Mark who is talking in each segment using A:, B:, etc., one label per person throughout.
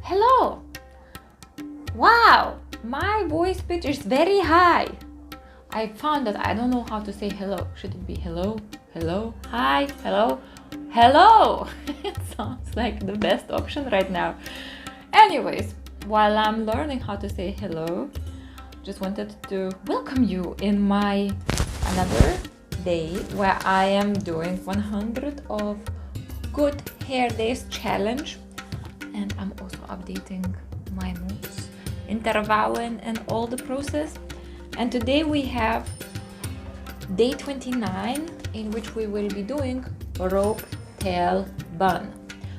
A: Hello! Wow! My voice pitch is very high. I found that I don't know how to say hello. Should it be hello? Hello? Hi? Hello? Hello! It sounds like the best option right now. Anyways, while I'm learning how to say hello, just wanted to welcome you in my another day where I am doing 100 of good hair days challenge, and I'm also updating my moves, intervalling and all the process. And today we have day 29, in which we will be doing Ropetail Bun.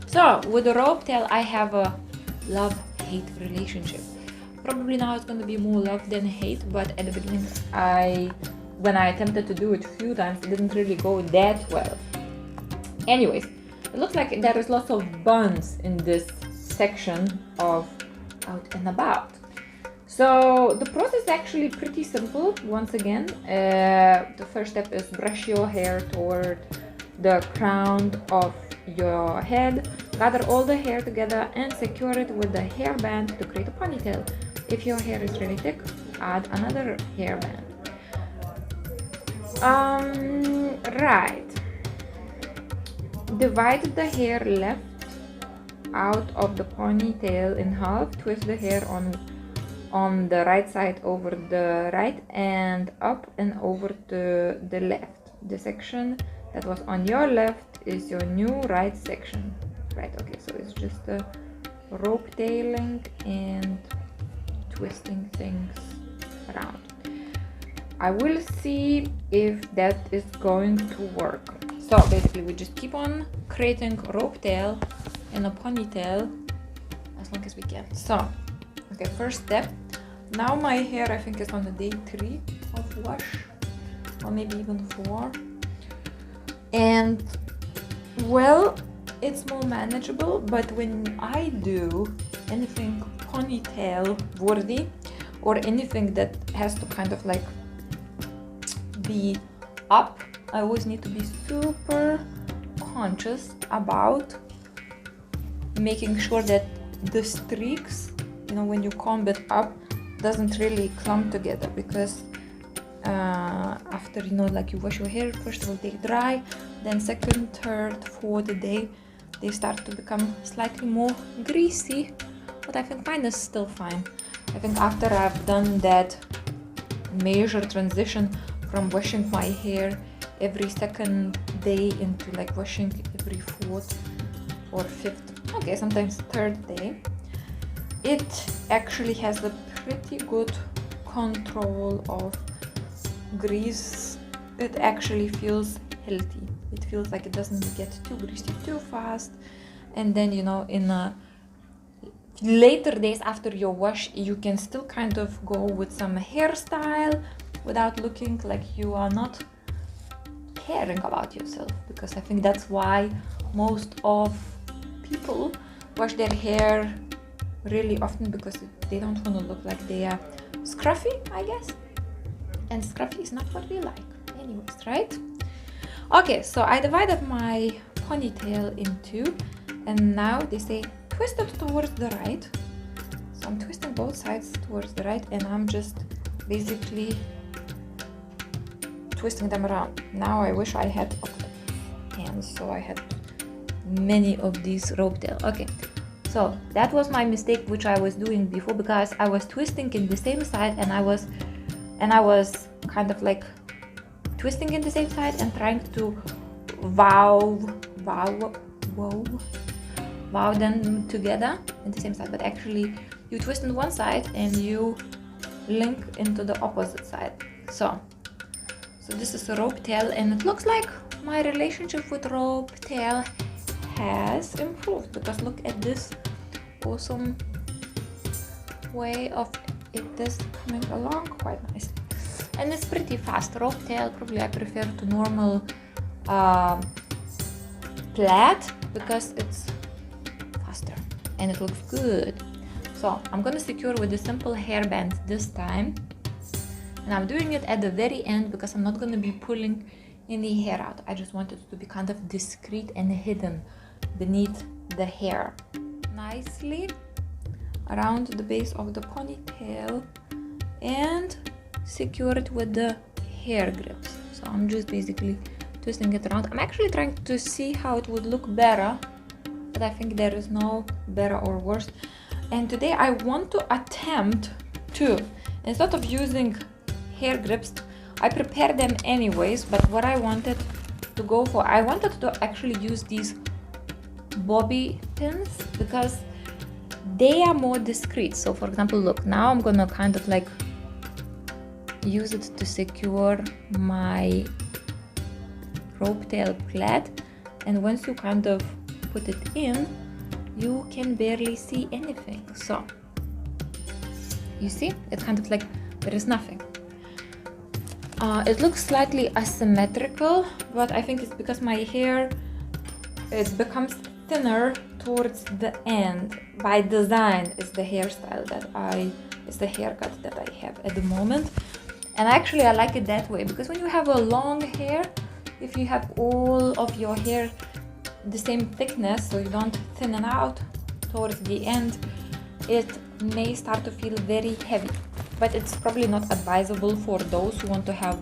A: So with the Ropetail I have a love-hate relationship. Probably now it's going to be more love than hate, but at the beginning when I attempted to do it a few times, it didn't really go that well. Anyways, it looks like there is lots of buns in this section of out and about. So the process is actually pretty simple. Once again, the first step is brush your hair toward the crown of your head, gather all the hair together and secure it with the hairband to create a ponytail. If your hair is really thick, add another hairband. Right. Divide the hair left out of the ponytail in half. Twist the hair on the right side over the right and up and over to the left. The section that was on your left is your new right section. Right, okay, so it's just a rope tailing and twisting things around. I will see if that is going to work. So basically we just keep on creating rope tail and a ponytail as long as we can. So, okay, first step. Now my hair I think is on the day 3 of wash, or maybe even 4. And well, it's more manageable, but when I do anything ponytail worthy or anything that has to kind of like be up, I always need to be super conscious about making sure that the streaks, you know, when you comb it up, doesn't really clump together, because after, you know, like you wash your hair, first of all they dry, then second, third, fourth day they start to become slightly more greasy, but I think mine is still fine. I think after I've done that major transition from washing my hair every second day into like washing every 4th or 5th, okay, sometimes 3rd day, it actually has a pretty good control of grease. It actually feels healthy. It feels like it doesn't get too greasy too fast. And then, you know, in later days after your wash, you can still kind of go with some hairstyle without looking like you are not caring about yourself, because I think that's why most of people wash their hair really often, because they don't want to look like they are scruffy, I guess, and scruffy is not what we like anyways, right? Okay, so I divided my ponytail in 2, and now they say twist it towards the right, so I'm twisting both sides towards the right, and I'm just basically twisting them around. Now I wish I had hands, so I had many of these rope tail. Okay, so that was my mistake which I was doing before, because I was twisting in the same side, and I was kind of like twisting in the same side and trying to wow them together in the same side, but actually you twist in one side and you link into the opposite side. So this is a rope tail, and it looks like my relationship with rope tail has improved, because look at this awesome way of it is coming along quite nicely, and it's pretty fast. Rope tail probably I prefer to normal plait, because it's faster and it looks good. So I'm gonna secure with the simple hairband this time, and I'm doing it at the very end because I'm not gonna be pulling any hair out. I just want it to be kind of discreet and hidden beneath the hair nicely. around the base of the ponytail and secure it with the hair grips. So I'm just basically twisting it around. I'm actually trying to see how it would look better, but I think there is no better or worse. And today I want to attempt to, instead of using hair grips, I prepare them anyways, but what I wanted to go for, I wanted to actually use these bobby pins because they are more discreet. So for example, look, now I'm gonna kind of like use it to secure my Ropetail plait, and once you kind of put it in, you can barely see anything. So you see, it's kind of like there is nothing. It looks slightly asymmetrical, but I think it's because my hair, it becomes thinner towards the end. By design is the hairstyle that is the haircut that I have at the moment. And actually I like it that way, because when you have a long hair, if you have all of your hair the same thickness, so you don't thin it out towards the end, it may start to feel very heavy. But it's probably not advisable for those who want to have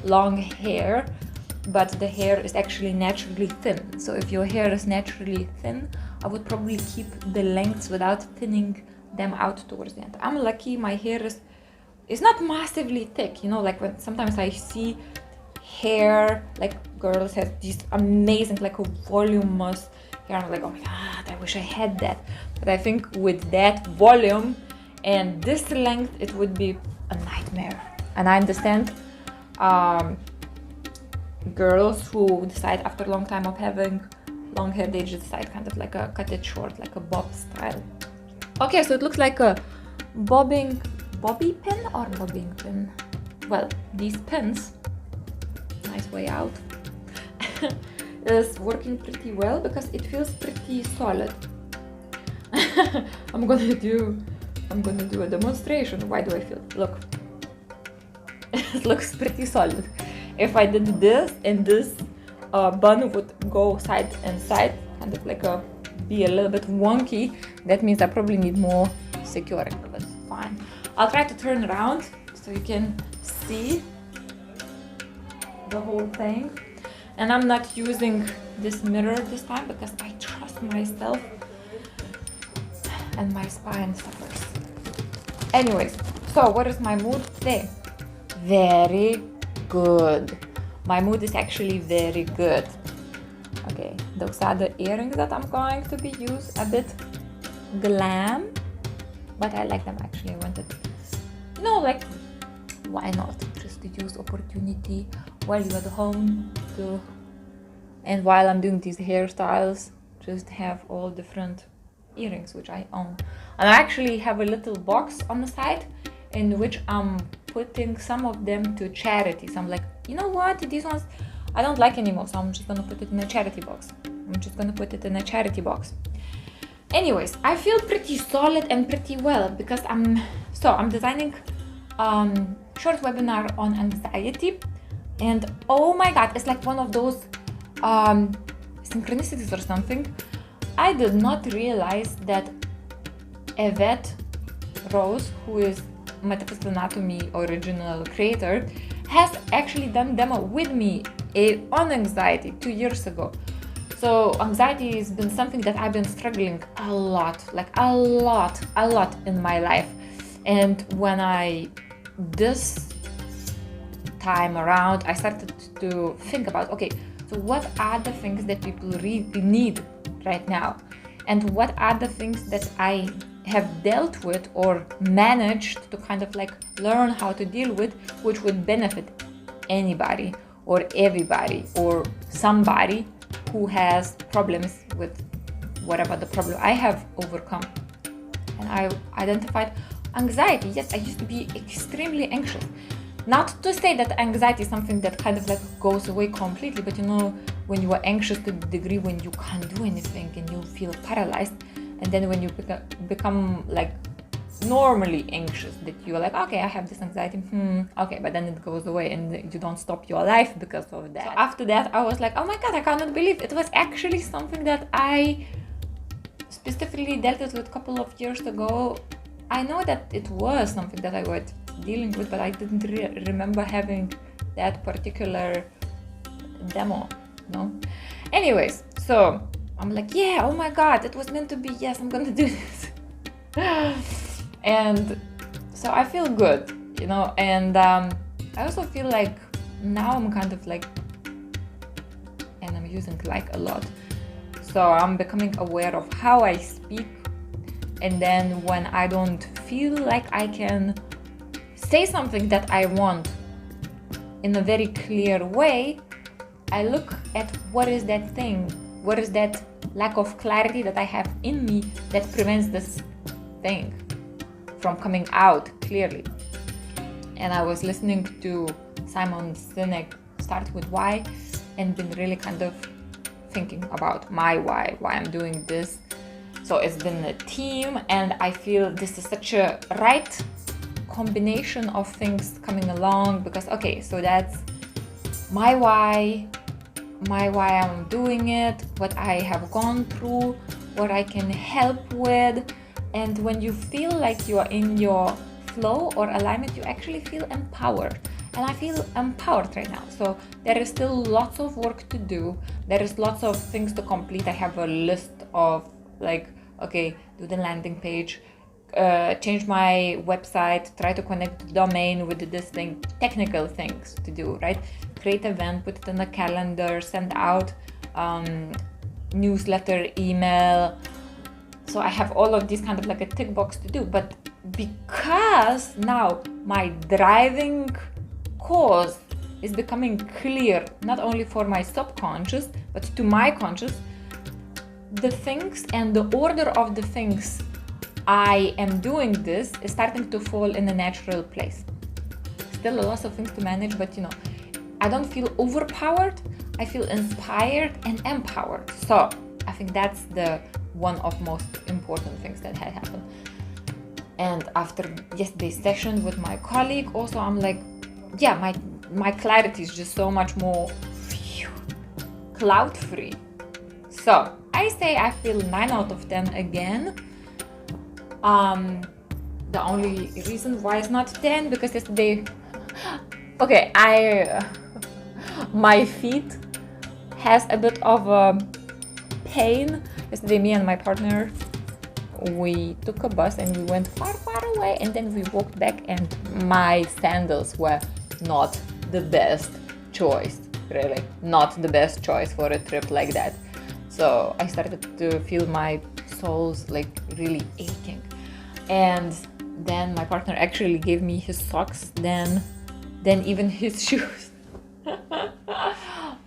A: long hair, but the hair is actually naturally thin. So if your hair is naturally thin, I would probably keep the lengths without thinning them out towards the end. I'm lucky my hair is not massively thick, you know, like when sometimes I see hair, like girls have these amazing, like a voluminous hair. I'm like, oh my god, I wish I had that. But I think with that volume and this length, it would be a nightmare. And I understand girls who decide after a long time of having long hair, they just decide kind of like a cut it short, like a bob style. Okay, so it looks like a bobby pin or bobbing pin. Well, these pins, nice way out, is working pretty well because it feels pretty solid. I'm gonna do a demonstration. Why do I feel? Look, it looks pretty solid. If I did this and this bun would go side and side, kind of like be a little bit wonky, that means I probably need more securing, but fine. I'll try to turn around so you can see the whole thing. And I'm not using this mirror this time because I trust myself and my spine suffers. Anyways, so what is my mood today? Very good. My mood is actually very good. Okay, those are the earrings that I'm going to be used. A bit glam, but I like them actually. I wanted, you know, like, why not? Just to use opportunity while you're at home to, and while I'm doing these hairstyles, just have all different earrings which I own. And I actually have a little box on the side in which I'm putting some of them to charity. So I'm like, you know what, these ones I don't like anymore, so I'm just gonna put it in a charity box. Anyways, I feel pretty solid and pretty well because I'm designing short webinar on anxiety, and oh my god, it's like one of those synchronicities or something. I did not realize that Yvette Rose, who is Metaphysical Anatomy original creator, has actually done demo with me on anxiety 2 years ago. So anxiety has been something that I've been struggling a lot, like a lot in my life. And when this time around, I started to think about, okay, so what are the things that people really need right now? And what are the things that I have dealt with or managed to kind of like learn how to deal with, which would benefit anybody or everybody or somebody who has problems with whatever the problem I have overcome. And I identified anxiety. Yes, I used to be extremely anxious. Not to say that anxiety is something that kind of like goes away completely, but you know, when you are anxious to the degree when you can't do anything and you feel paralyzed, and then when you become like normally anxious, that you're like, okay, I have this anxiety, okay, but then it goes away and you don't stop your life because of that. So after that, I was like, oh my god, I cannot believe it was actually something that I specifically dealt with a couple of years ago, I know that it was something that I was dealing with, but I didn't remember having that particular demo, no? Anyways, so I'm like, yeah, oh my god, it was meant to be. Yes, I'm gonna do this. And so I feel good, you know, and I also feel like now I'm kind of like, and I'm using like a lot, so I'm becoming aware of how I speak. And then when I don't feel like I can say something that I want in a very clear way, I look at what is that thing, what is that lack of clarity that I have in me that prevents this thing from coming out clearly. And I was listening to Simon Sinek, Start With Why, and been really kind of thinking about my why I'm doing this. So it's been a team, and I feel this is such a right combination of things coming along, because okay, so that's my why I'm doing it, what I have gone through, what I can help with. And when you feel like you are in your flow or alignment, you actually feel empowered. And I feel empowered right now. So there is still lots of work to do. There is lots of things to complete. I have a list of like, okay, do the landing page, change my website, try to connect the domain with this thing, technical things to do, right? Create an event, put it in the calendar, send out newsletter, email. So I have all of these kind of like a tick box to do. But because now my driving cause is becoming clear, not only for my subconscious, but to my conscious, the things and the order of the things I am doing this is starting to fall in a natural place. Still a lot of things to manage, but you know, I don't feel overpowered. I feel inspired and empowered. So I think that's the one of most important things that had happened. And after yesterday's session with my colleague, also I'm like, yeah, my clarity is just so much more cloud free. So I say I feel 9 out of 10 again. The only reason why it's not 10, because yesterday, okay, my feet has a bit of a pain. Yesterday, me and my partner, we took a bus and we went far away, and then we walked back, and my sandals were not the best choice, really not the best choice for a trip like that. So I started to feel my soles like really aching, and then my partner actually gave me his socks, then even his shoes.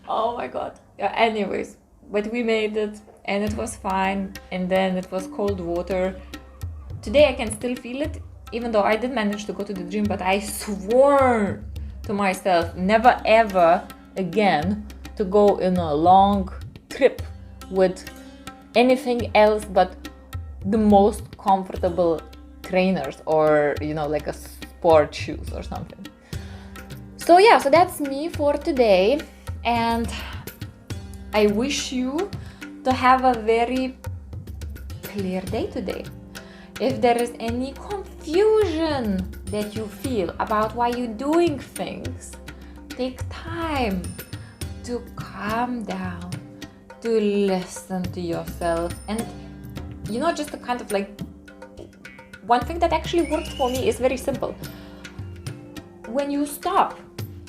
A: Oh my god. Yeah, anyways, but we made it and it was fine. And then it was cold water. Today I can still feel it, even though I did manage to go to the gym, but I swore to myself never ever again to go in a long trip with anything else but the most comfortable trainers, or you know, like a sport shoes or something. So yeah, so that's me for today, and I wish you to have a very clear day today. If there is any confusion that you feel about why you're doing things, take time to calm down, to listen to yourself. And you know, just to kind of like, one thing that actually worked for me is very simple. When you stop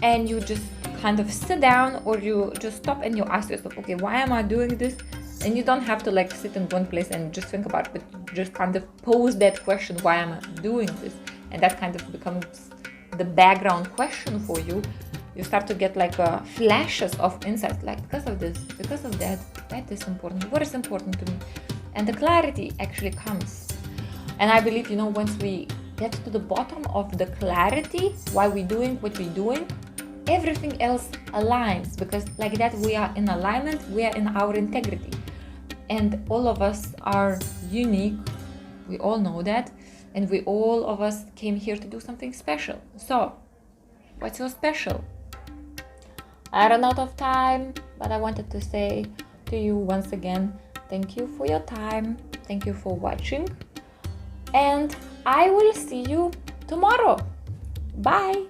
A: and you just kind of sit down, or you just stop and you ask yourself, okay, why am I doing this? And you don't have to like sit in one place and just think about it, but just kind of pose that question, why am I doing this? And that kind of becomes the background question for you. You start to get like flashes of insights, like because of this, because of that, that is important, what is important to me? And the clarity actually comes. And I believe, you know, once we get to the bottom of the clarity, why we're doing what we're doing, everything else aligns, because like that we are in alignment, we are in our integrity. And all of us are unique, we all know that, and we all of us came here to do something special. So, what's so special? I ran out of time, but I wanted to say to you once again, thank you for your time, thank you for watching, and I will see you tomorrow. Bye.